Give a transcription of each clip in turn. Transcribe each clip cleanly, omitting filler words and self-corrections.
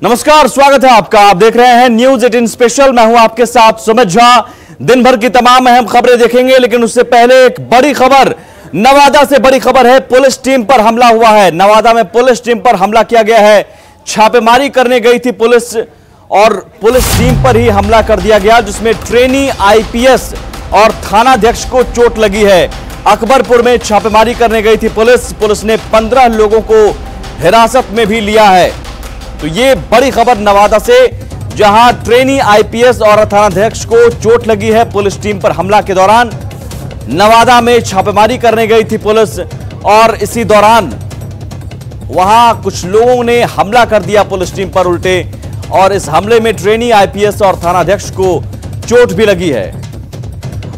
नमस्कार, स्वागत है आपका। आप देख रहे हैं न्यूज 18 स्पेशल। मैं हूं आपके साथ सुमित झा। दिन भर की तमाम अहम खबरें देखेंगे, लेकिन उससे पहले एक बड़ी खबर, नवादा से बड़ी खबर है। पुलिस टीम पर हमला हुआ है। नवादा में पुलिस टीम पर हमला किया गया है। छापेमारी करने गई थी पुलिस और पुलिस टीम पर ही हमला कर दिया गया, जिसमें ट्रेनी आईपीएस और थानाध्यक्ष को चोट लगी है। अकबरपुर में छापेमारी करने गई थी पुलिस ने 15 लोगों को हिरासत में भी लिया है। तो ये बड़ी खबर नवादा से, जहां ट्रेनी आईपीएस और थानाध्यक्ष को चोट लगी है। पुलिस टीम पर हमला के दौरान नवादा में छापेमारी करने गई थी पुलिस और इसी दौरान वहां कुछ लोगों ने हमला कर दिया पुलिस टीम पर उल्टे, और इस हमले में ट्रेनी आईपीएस और थानाध्यक्ष को चोट भी लगी है।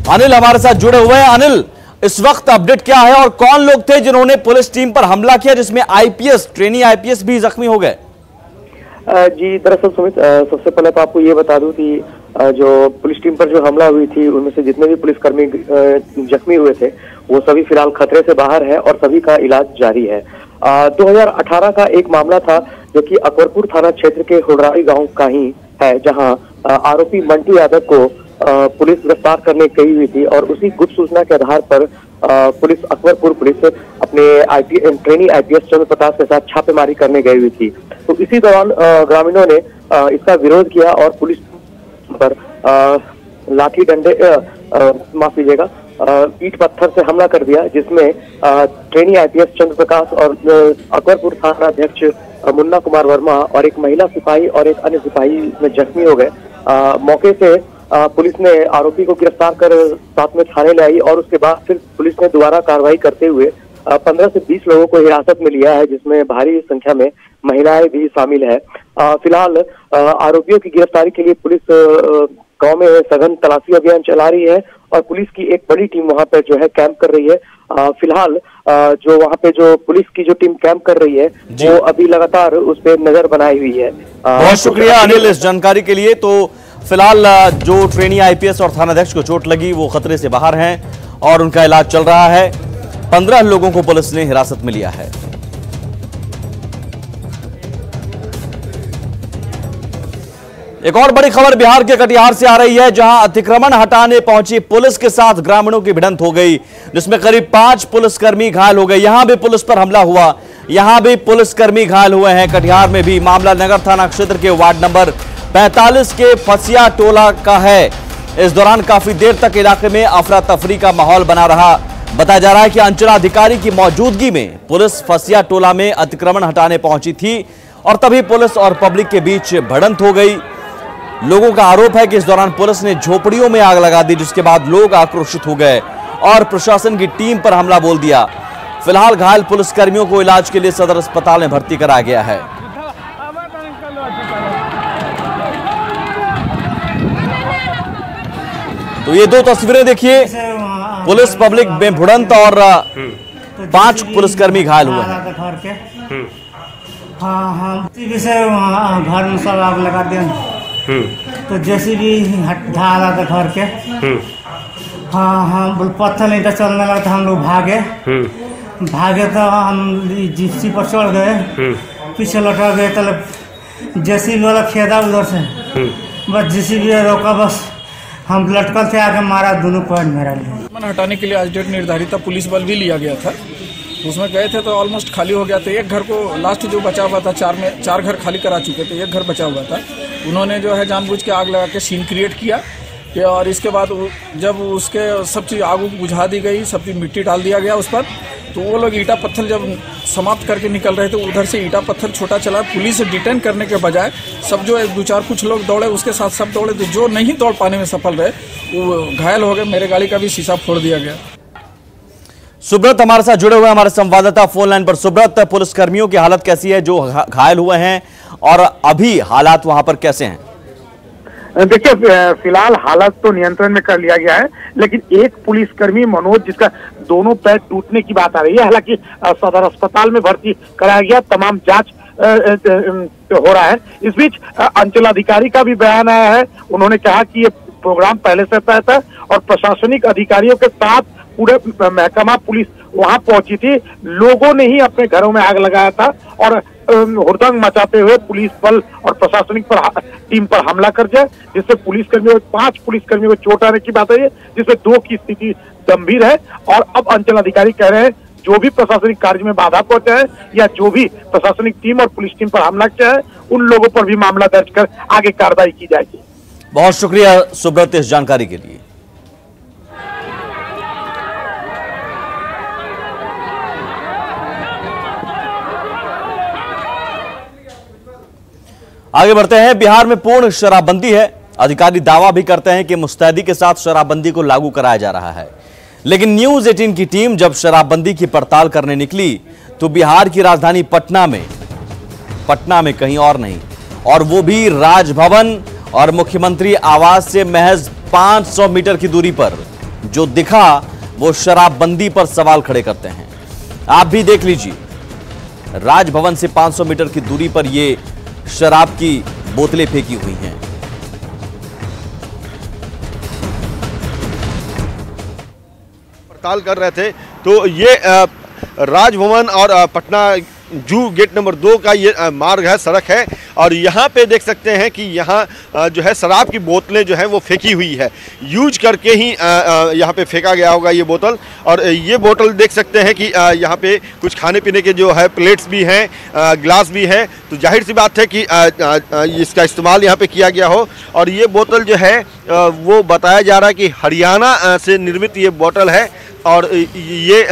अनिल हमारे साथ जुड़े हुए हैं। अनिल, इस वक्त अपडेट क्या है और कौन लोग थे जिन्होंने पुलिस टीम पर हमला किया, जिसमें आईपीएस, ट्रेनी आईपीएस भी जख्मी हो गए? जी, दरअसल सुमित, सबसे पहले तो आपको ये बता दूं कि जो पुलिस टीम पर जो हमला हुई थी, उनमें से जितने भी पुलिसकर्मी जख्मी हुए थे, वो सभी फिलहाल खतरे से बाहर है और सभी का इलाज जारी है। 2018 का एक मामला था जो कि अकबरपुर थाना क्षेत्र के हुडराई गांव का ही है, जहां आरोपी मंटू यादव को पुलिस गिरफ्तार करने गई हुई थी और उसी गुप्त सूचना के आधार पर पुलिस अकबरपुर पुलिस अपने ट्रेनी आईपीएस चंद्र प्रकाश के साथ छापेमारी करने गई हुई थी। तो इसी दौरान ग्रामीणों ने इसका विरोध किया और पुलिस पर लाठी डंडे, माफ कीजिएगा, ईंट पत्थर से हमला कर दिया, जिसमें ट्रेनी आईपीएस चंद्र प्रकाश और अकबरपुर थाना अध्यक्ष मुन्ना कुमार वर्मा और एक महिला सिपाही और एक अन्य सिपाही में जख्मी हो गए। मौके से पुलिस ने आरोपी को गिरफ्तार कर साथ में थाने ले आई और उसके बाद फिर पुलिस ने दोबारा कार्रवाई करते हुए 15 से 20 लोगों को हिरासत में लिया है, जिसमें भारी संख्या में महिलाएं भी शामिल है। फिलहाल आरोपियों की गिरफ्तारी के लिए पुलिस गांव में सघन तलाशी अभियान चला रही है और पुलिस की एक बड़ी टीम वहां पे जो है कैंप कर रही है। फिलहाल जो वहां पे जो पुलिस की जो टीम कैंप कर रही है, वो अभी लगातार उस पर नजर बनाई हुई है। बहुत शुक्रिया अनिल इस जानकारी के लिए। तो फिलहाल जो ट्रेनी आईपीएस और थानाध्यक्ष को चोट लगी, वो खतरे से बाहर हैं और उनका इलाज चल रहा है। 15 लोगों को पुलिस ने हिरासत में लिया है। एक और बड़ी खबर बिहार के कटिहार से आ रही है, जहां अतिक्रमण हटाने पहुंची पुलिस के साथ ग्रामीणों की भिड़ंत हो गई, जिसमें करीब 5 पुलिसकर्मी घायल हो गए। यहां भी पुलिस पर हमला हुआ, यहां भी पुलिसकर्मी घायल हुए हैं। कटिहार में भी मामला नगर थाना क्षेत्र के वार्ड नंबर 45 के फसिया टोला का है। इस दौरान काफी देर तक इलाके में अफरा तफरी का माहौल बना रहा। बताया जा रहा है कि अंचलाधिकारी की मौजूदगी में पुलिस फसिया टोला में अतिक्रमण हटाने पहुंची थी और तभी पुलिस और पब्लिक के बीच भिड़ंत हो गई। लोगों का आरोप है कि इस दौरान पुलिस ने झोपड़ियों में आग लगा दी, जिसके बाद लोग आक्रोशित हो गए और प्रशासन की टीम पर हमला बोल दिया। फिलहाल घायल पुलिसकर्मियों को इलाज के लिए सदर अस्पताल में भर्ती कराया गया है। तो ये 2 तस्वीरें देखिए, पुलिस पब्लिक में भिड़ंत और 5 पुलिसकर्मी घायल हुए हैं। घर में सब आग लगा दिया, तो जैसे भी ढा रहा था घर के। हाँ, पत्थर नहीं था, चलने लगा था। हम लोग भागे तो हम जिप्सी पर चढ़ गए, पीछे लौटा गए तो जेसीबी वाला खेदा उधर से, बस जेसीबी रोका, बस हम लटकल थे, आके मारा दोनों पॉइंट मेरा लिए। हटाने के लिए आज डेट निर्धारित था, पुलिस बल भी लिया गया था। उसमें गए थे तो ऑलमोस्ट खाली हो गया था। एक घर को लास्ट जो बचा हुआ था, 4 घर खाली करा चुके थे, एक घर बचा हुआ था। उन्होंने जो है जानबूझ के आग लगा के सीन क्रिएट किया और इसके बाद जब उसके सब चीज़ आग बुझा दी गई, सब चीज़ मिट्टी डाल दिया गया उस पर, तो वो लोग ईटा पत्थर जब समाप्त करके निकल रहे थे, उधर से ईटा पत्थर छोटा चला। पुलिस से डिटेन करने के बजाय सब जो 2-4 कुछ लोग दौड़े, उसके साथ सब दौड़े, तो जो नहीं दौड़ पाने में सफल रहे वो घायल हो गए। मेरे गाड़ी का भी शीशा फोड़ दिया गया। सुब्रत हमारे साथ जुड़े हुए हमारे संवाददाता फोन लाइन पर। सुब्रत, पुलिसकर्मियों की हालत कैसी है जो घायल हुए हैं और अभी हालात वहां पर कैसे हैं? देखिए, फिलहाल हालत तो नियंत्रण में कर लिया गया है, लेकिन एक पुलिसकर्मी मनोज, जिसका दोनों पैर टूटने की बात आ रही है, हालांकि सदर अस्पताल में भर्ती कराया गया, तमाम जांच हो रहा है। इस बीच अंचलाधिकारी का भी बयान आया है। उन्होंने कहा कि ये प्रोग्राम पहले से तय था और प्रशासनिक अधिकारियों के साथ पूरे महकमा पुलिस वहां पहुंची थी। लोगों ने ही अपने घरों में आग लगाया था और हुड़दंग मचाते हुए पुलिस बल और प्रशासनिक टीम पर हमला कर जाए, जिससे पुलिसकर्मियों 5 पुलिसकर्मियों को चोट आने की बात है, जिसमें 2 की स्थिति गंभीर है। और अब अंचल अधिकारी कह रहे हैं जो भी प्रशासनिक कार्य में बाधा पहुंचा है या जो भी प्रशासनिक टीम और पुलिस टीम पर हमला किया है, उन लोगों पर भी मामला दर्ज कर आगे कार्रवाई की जाएगी। बहुत शुक्रिया सुब्रत इस जानकारी के लिए। आगे बढ़ते हैं। बिहार में पूर्ण शराबबंदी है। अधिकारी दावा भी करते हैं कि मुस्तैदी के साथ शराबबंदी को लागू कराया जा रहा है, लेकिन न्यूज 18 की टीम जब शराबबंदी की पड़ताल करने निकली तो बिहार की राजधानी पटना में कहीं और नहीं, और वो भी राजभवन और मुख्यमंत्री आवास से महज 500 मीटर की दूरी पर जो दिखा वो शराबबंदी पर सवाल खड़े करते हैं। आप भी देख लीजिए, राजभवन से 500 मीटर की दूरी पर ये शराब की बोतलें फेंकी हुई हैं। पड़ताल कर रहे थे तो ये राजभवन और पटना जू गेट नंबर 2 का ये मार्ग है, सड़क है, और यहाँ पे देख सकते हैं कि यहाँ जो है शराब की बोतलें जो है वो फेंकी हुई है। यूज करके ही यहाँ पे फेंका गया होगा ये बोतल। और ये बोतल देख सकते हैं कि यहाँ पे कुछ खाने पीने के जो है प्लेट्स भी हैं, ग्लास भी है, तो जाहिर सी बात है कि इसका इस्तेमाल यहाँ पे किया गया हो। और ये बोतल जो है वो बताया जा रहा है कि हरियाणा से निर्मित ये बोतल है। और ये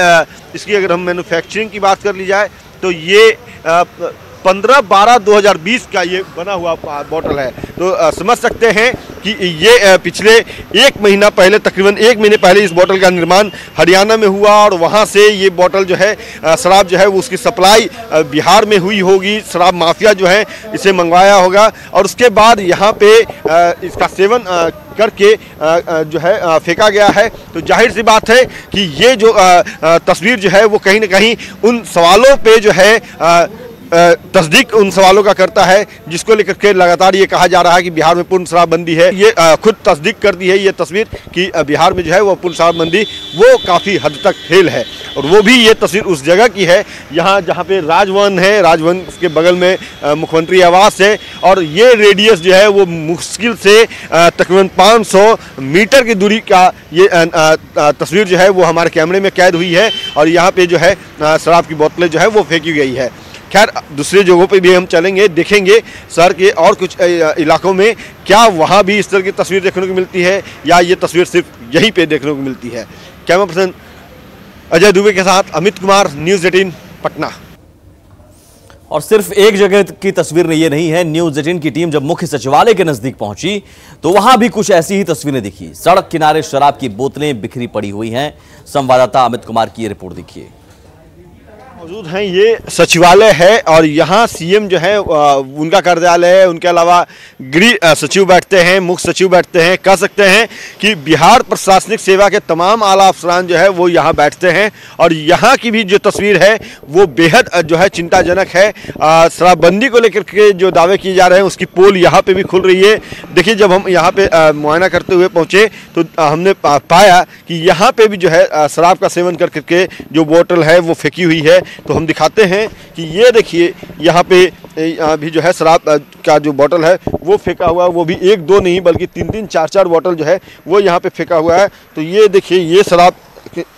इसकी अगर हम मैन्युफैक्चरिंग की बात कर ली जाए तो ये 15/12/2020 का ये बना हुआ बोतल है। तो समझ सकते हैं कि ये पिछले 1 महीना पहले, तकरीबन 1 महीने पहले इस बोतल का निर्माण हरियाणा में हुआ और वहाँ से ये बोतल जो है शराब जो है वो उसकी सप्लाई बिहार में हुई होगी। शराब माफिया जो है इसे मंगवाया होगा और उसके बाद यहाँ पे इसका सेवन करके जो है फेंका गया है। तो जाहिर सी बात है कि ये जो तस्वीर जो है वो कहीं ना कहीं उन सवालों पे जो है तस्दीक उन सवालों का करता है जिसको लेकर के लगातार ये कहा जा रहा है कि बिहार में पूर्ण शराबबंदी है। ये खुद तस्दीक कर दी है ये तस्वीर कि बिहार में जो है वो पूर्ण शराबबंदी वो काफ़ी हद तक फेल है। और वो भी ये तस्वीर उस जगह की है यहाँ जहाँ पे राजभवन है, राजभवन के बगल में मुख्यमंत्री आवास है, और ये रेडियस जो है वो मुश्किल से तकरीबन 500 मीटर की दूरी का ये तस्वीर जो है वो हमारे कैमरे में कैद हुई है। और यहाँ पे जो है शराब की बोतलें जो है वो फेंकी गई है। खैर दूसरे जगहों पे भी हम चलेंगे, देखेंगे शहर के और कुछ इलाकों में क्या वहाँ भी इस तरह की तस्वीर देखने को मिलती है या ये तस्वीर सिर्फ यहीं पे देखने को मिलती है। कैमरा पर्सन अजय दुबे के साथ अमित कुमार, न्यूज़ 18 पटना। और सिर्फ एक जगह की तस्वीर ये नहीं है। न्यूज़ 18 की टीम जब मुख्य सचिवालय के नजदीक पहुंची तो वहां भी कुछ ऐसी ही तस्वीरें दिखी। सड़क किनारे शराब की बोतलें बिखरी पड़ी हुई हैं। संवाददाता अमित कुमार की ये रिपोर्ट देखिए। मौजूद हैं, ये सचिवालय है और यहाँ सीएम जो है उनका कार्यालय है, उनके अलावा गृह सचिव बैठते हैं, मुख्य सचिव बैठते हैं। कह सकते हैं कि बिहार प्रशासनिक सेवा के तमाम आला अफसरान जो है वो यहाँ बैठते हैं। और यहाँ की भी जो तस्वीर है वो बेहद जो है चिंताजनक है। शराबबंदी को लेकर के जो दावे किए जा रहे हैं उसकी पोल यहाँ पे भी खुल रही है। देखिए, जब हम यहाँ पे मुआयना करते हुए पहुँचे तो हमने पाया कि यहाँ पे भी जो है शराब का सेवन करके जो बोतल है वो फेंकी हुई है। तो हम दिखाते हैं कि ये देखिए यहाँ पे भी जो है शराब का जो बोतल है वो फेंका हुआ है। वो भी 1-2 नहीं बल्कि 3-3, 4-4 बोतल जो है वो यहाँ पे फेंका हुआ है। तो ये देखिए, ये शराब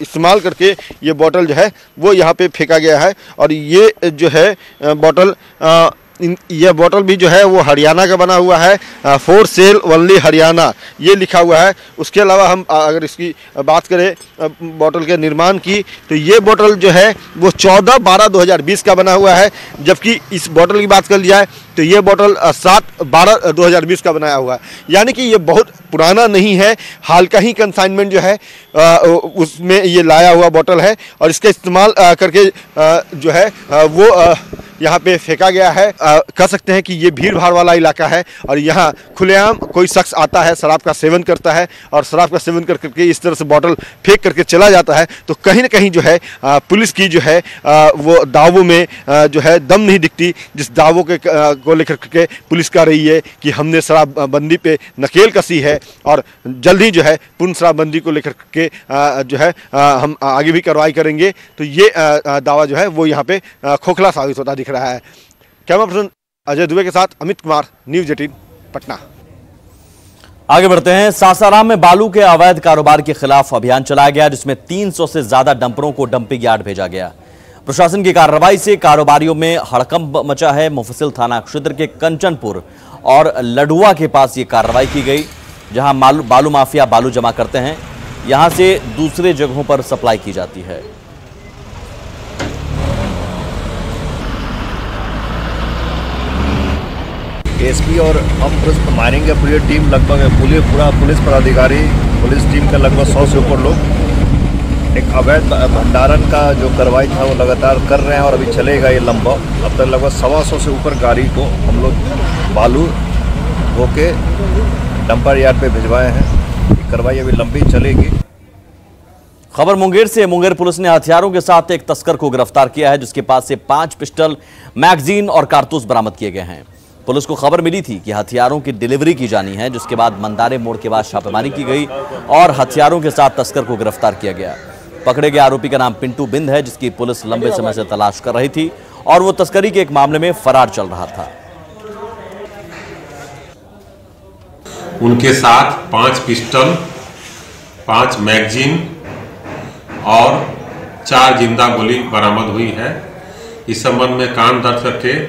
इस्तेमाल करके ये बोतल जो है वो यहाँ पे फेंका गया है। और ये जो है बोतल यह बोतल भी जो है वो हरियाणा का बना हुआ है। फॉर सेल ओनली हरियाणा ये लिखा हुआ है। उसके अलावा हम अगर इसकी बात करें बोतल के निर्माण की तो ये बोतल जो है वो 14/12/2020 का बना हुआ है। जबकि इस बोतल की बात कर ली जाए तो ये बोतल 7/12/2020 का बनाया हुआ है। यानी कि ये बहुत पुराना नहीं है, हाल का ही कंसाइनमेंट जो है उसमें ये लाया हुआ बोतल है। और इसका इस्तेमाल करके जो है वो यहाँ पे फेंका गया है। कह सकते हैं कि ये भीड़ भाड़ वाला इलाका है और यहाँ खुलेआम कोई शख्स आता है, शराब का सेवन करता है और शराब का सेवन करके इस तरह से बोतल फेंक करके चला जाता है। तो कहीं ना कहीं जो है पुलिस की जो है वो दावों में जो है दम नहीं दिखती, जिस दावों के को लेकर के पुलिस कह रही है कि हमने शराबबंदी पे नकेल कसी है और जल्द ही जो है पूर्ण शराबबंदी को लेकर के जो है हम आगे भी कार्रवाई करेंगे। तो ये दावा जो है वो यहाँ पे खोखला साबित होता दिख रहा है। कैमरा पर्सन अजय दुबे के साथ अमित कुमार, न्यूज़ 18 पटना। आगे बढ़ते हैं। सासाराम में बालू के अवैध कारोबार के खिलाफ अभियान चलाया गया, जिसमें 300 से ज्यादा डंपरों को डंपिंग यार्ड भेजा गया। प्रशासन की कार्रवाई से कारोबारियों में हड़कंप मचा है। मुफस्सिल थाना क्षेत्र के कंचनपुर और लडुआ के पास ये कार्रवाई की गई, जहां बालू माफिया बालू जमा करते हैं, यहां से दूसरे जगहों पर सप्लाई की जाती है। एसपी और हम माइनिंग की पूरी टीम लगभग पूरा पुलिस पदाधिकारी, पुलिस टीम का लगभग 100 से ऊपर लोग एक अवैध भंडारण का जो कार्रवाई था वो लगातार कर रहे हैं और अभी चलेगा ये लंबा। अब तक लगभग 125 से ऊपर गाड़ी को हम लोग बालू होके डंपर यार्ड पे भिजवाए हैं। ये कार्रवाई अभी लंबी चलेगी। खबर मुंगेर से। मुंगेर पुलिस ने हथियारों के साथ एक तस्कर को गिरफ्तार किया है, जिसके पास से 5 पिस्टल, मैगजीन और कारतूस बरामद किए गए हैं। पुलिस को खबर मिली थी कि हथियारों की डिलीवरी की जानी है, जिसके बाद मंदारे मोड़ के बाद छापेमारी की गई और हथियारों के साथ तस्कर को गिरफ्तार किया गया। पकड़े गए आरोपी का नाम पिंटू बिंद है, जिसकी पुलिस लंबे समय से तलाश कर रही थी और वो तस्करी के एक मामले में फरार चल रहा था। उनके साथ 5 पिस्टल, 5 मैगजीन और 4 जिंदा गोली बरामद हुई है। इस संबंध में कांड दर्ज करके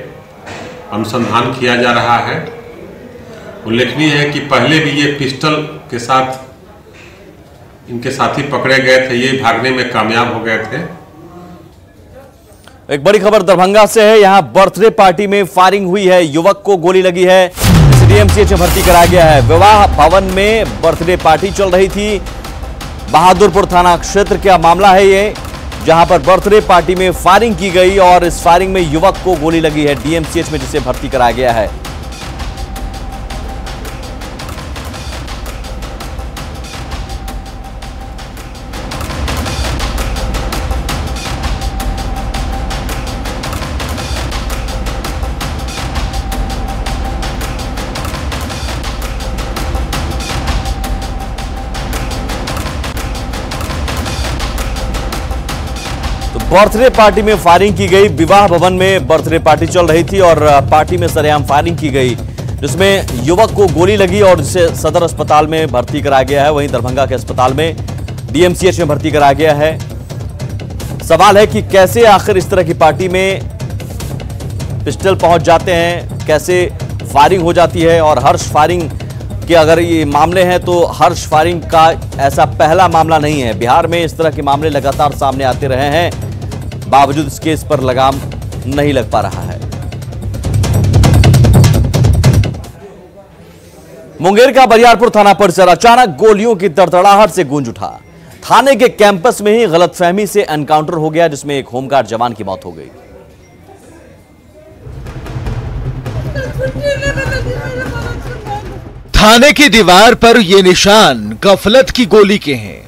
अनुसंधान किया जा रहा है। उल्लेखनीय है कि पहले भी ये पिस्टल के साथ इनके साथी पकड़े गए थे, ये भागने में कामयाब हो गए थे। एक बड़ी खबर दरभंगा से है। यहां बर्थडे पार्टी में फायरिंग हुई है, युवक को गोली लगी है, डीएमसीएच में भर्ती कराया गया है। विवाह भवन में बर्थडे पार्टी चल रही थी। बहादुरपुर थाना क्षेत्र का मामला है ये, जहां पर बर्थडे पार्टी में फायरिंग की गई और इस फायरिंग में युवक को गोली लगी है, डीएमसीएच में जिसे भर्ती कराया गया है। बर्थडे पार्टी में फायरिंग की गई। विवाह भवन में बर्थडे पार्टी चल रही थी और पार्टी में सरेआम फायरिंग की गई, जिसमें युवक को गोली लगी और जिसे सदर अस्पताल में भर्ती कराया गया है। वहीं दरभंगा के अस्पताल में डीएमसीएच में भर्ती कराया गया है। सवाल है कि कैसे आखिर इस तरह की पार्टी में पिस्टल पहुंच जाते हैं, कैसे फायरिंग हो जाती है। और हर्ष फायरिंग के अगर ये मामले हैं तो हर्ष फायरिंग का ऐसा पहला मामला नहीं है। बिहार में इस तरह के मामले लगातार सामने आते रहे हैं, बावजूद इसके इस पर लगाम नहीं लग पा रहा है। मुंगेर का बरियारपुर थाना परिसर अचानक गोलियों की तड़तड़ाहट से गूंज उठा। थाने के कैंपस में ही गलतफहमी से एनकाउंटर हो गया, जिसमें एक होमगार्ड जवान की मौत हो गई। थाने की दीवार पर ये निशान गफलत की गोली के हैं।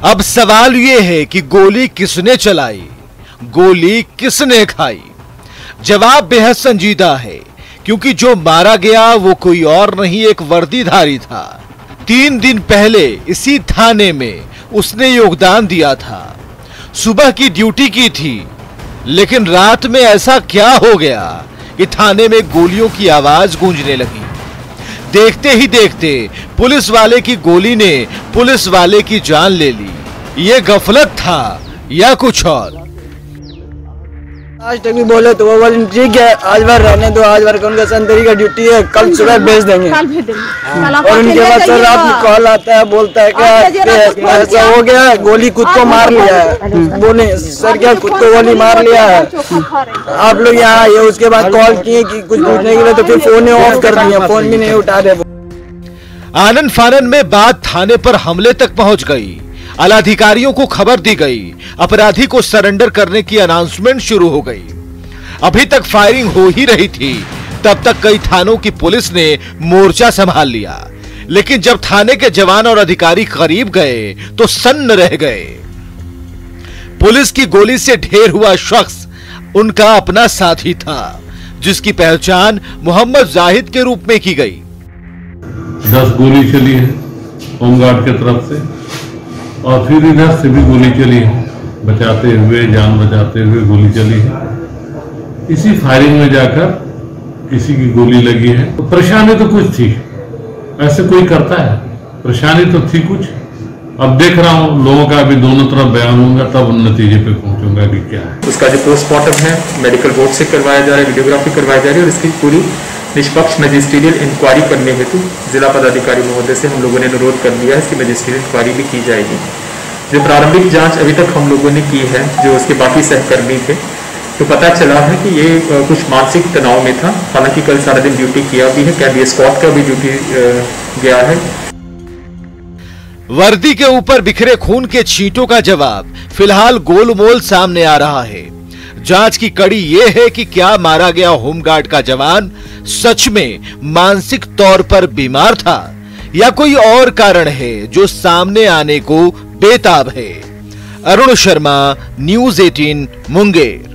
अब सवाल यह है कि गोली किसने चलाई, गोली किसने खाई। जवाब बेहद संजीदा है, क्योंकि जो मारा गया वो कोई और नहीं, एक वर्दीधारी था। 3 दिन पहले इसी थाने में उसने योगदान दिया था। सुबह की ड्यूटी की थी, लेकिन रात में ऐसा क्या हो गया कि थाने में गोलियों की आवाज गूंजने लगी। देखते ही देखते पुलिस वाले की गोली ने पुलिस वाले की जान ले ली। ये गफलत था या कुछ और? आज तक भी बोले तो वो बोले ठीक है, आज बार रहने दो, आज बार उनका संतरी का ड्यूटी है, कल सुबह भेज देंगे। और उनके बाद सर रात में कॉल आता है, बोलता है क्या ऐसा हो गया, गोली खुद को मार लिया है। बोले सर क्या खुद को गोली मार लिया है, आप लोग यहाँ आइए। उसके बाद कॉल किए कि कुछ पूछने के लिए, तो फिर फोन ऑफ कर दिया, फोन भी नहीं उठा रहे। आनन फानन में बात थाने पर हमले तक पहुंच गई। आलाधिकारियों को खबर दी गई, अपराधी को सरेंडर करने की अनाउंसमेंट शुरू हो गई। अभी तक फायरिंग हो ही रही थी, तब तक कई थानों की पुलिस ने मोर्चा संभाल लिया। लेकिन जब थाने के जवान और अधिकारी करीब गए तो सन्न रह गए। पुलिस की गोली से ढेर हुआ शख्स उनका अपना साथी था, जिसकी पहचान मोहम्मद जाहिद के रूप में की गई। 10 गोली चली है होमगार्ड की तरफ से, और फिर इधर से भी गोली चली है, बचाते हुए, जान बचाते हुए गोली चली है। इसी फायरिंग में जाकर किसी की गोली लगी है। तो परेशानी तो कुछ थी, ऐसे कोई करता है, परेशानी तो थी कुछ। अब देख रहा हूँ लोगों का अभी दोनों तरफ बयान होगा, तब नतीजे पे पहुंचूंगा कि क्या है। उसका जो पोस्टमार्टम है मेडिकल बोर्ड से करवाया जा रहा है, वीडियोग्राफी करवाई जा रही है और इसकी पूरी निष्पक्ष मजिस्ट्रियल इंक्वायरी करने हेतु जिला पदाधिकारी महोदय से हम लोगों ने अनुरोध कर दिया है। इसकी मजिस्ट्रियल इंक्वायरी भी की जाएगी। जो प्रारंभिक जांच अभी तक हम लोगों ने की है, जो उसके बाकी सहकर्मी थे, तो पता चला है कि ये कुछ मानसिक तनाव में था। हालांकि कल सारा दिन ड्यूटी किया भी है, कैदी स्क्वाड का भी ड्यूटी गया है। वर्दी के ऊपर बिखरे खून के छींटों का जवाब फिलहाल गोलमोल सामने आ रहा है। जांच की कड़ी यह है कि क्या मारा गया होमगार्ड का जवान सच में मानसिक तौर पर बीमार था या कोई और कारण है जो सामने आने को बेताब है। अरुण शर्मा, न्यूज 18 मुंगेर।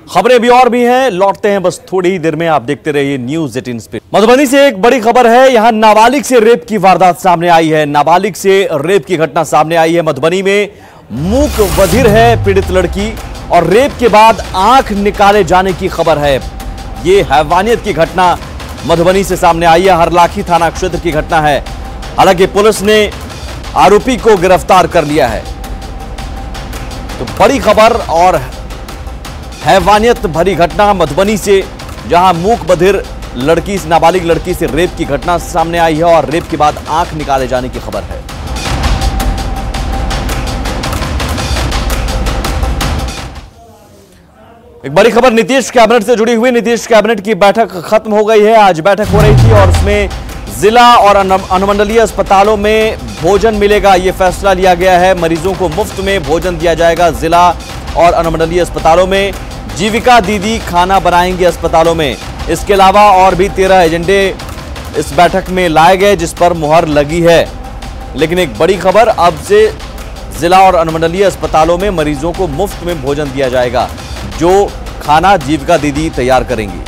खबरें भी और भी हैं, लौटते हैं बस थोड़ी ही देर में, आप देखते रहिए न्यूज 18 पे। मधुबनी से एक बड़ी खबर है, यहां नाबालिग से रेप की वारदात सामने आई है। नाबालिग से रेप की घटना सामने आई है। मधुबनी में मूक बधिर है पीड़ित लड़की और रेप के बाद आंख निकाले जाने की खबर है। यह हैवानियत की घटना मधुबनी से सामने आई है। हरलाखी थाना क्षेत्र की घटना है। हालांकि पुलिस ने आरोपी को गिरफ्तार कर लिया है। तो बड़ी खबर और हैवानियत भरी घटना मधुबनी से, जहां मूक बधिर लड़की, नाबालिग लड़की से रेप की घटना सामने आई है और रेप के बाद आंख निकाले जाने की खबर है। एक बड़ी खबर नीतीश कैबिनेट से जुड़ी हुई। नीतीश कैबिनेट की बैठक खत्म हो गई है। आज बैठक हो रही थी और उसमें जिला और अनुमंडलीय अस्पतालों में भोजन मिलेगा, यह फैसला लिया गया है। मरीजों को मुफ्त में भोजन दिया जाएगा। जिला और अनुमंडलीय अस्पतालों में जीविका दीदी खाना बनाएंगे अस्पतालों में। इसके अलावा और भी 13 एजेंडे इस बैठक में लाए गए जिस पर मुहर लगी है। लेकिन एक बड़ी खबर, अब से जिला और अनुमंडलीय अस्पतालों में मरीजों को मुफ्त में भोजन दिया जाएगा, जो खाना जीविका दीदी तैयार करेंगी।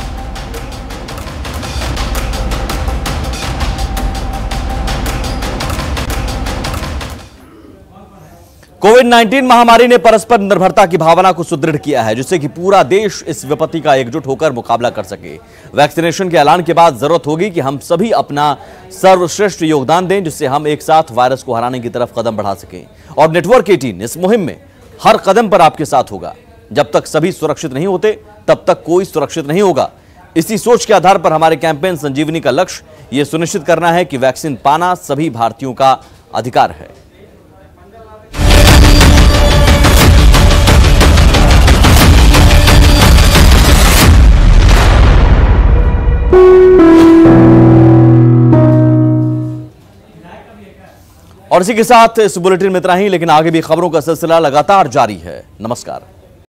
कोविड-19 महामारी ने परस्पर निर्भरता की भावना को सुदृढ़ किया है, जिससे कि पूरा देश इस विपत्ति का एकजुट होकर मुकाबला कर सके। वैक्सीनेशन के ऐलान के बाद जरूरत होगी कि हम सभी अपना सर्वश्रेष्ठ योगदान दें, जिससे हम एक साथ वायरस को हराने की तरफ कदम बढ़ा सकें। और नेटवर्क 18 इस मुहिम में हर कदम पर आपके साथ होगा। जब तक सभी सुरक्षित नहीं होते, तब तक कोई सुरक्षित नहीं होगा। इसी सोच के आधार पर हमारे कैंपेन संजीवनी का लक्ष्य यह सुनिश्चित करना है कि वैक्सीन पाना सभी भारतीयों का अधिकार है। और इसी के साथ इस बुलेटिन में इतना ही, लेकिन आगे भी खबरों का सिलसिला लगातार जारी है। नमस्कार।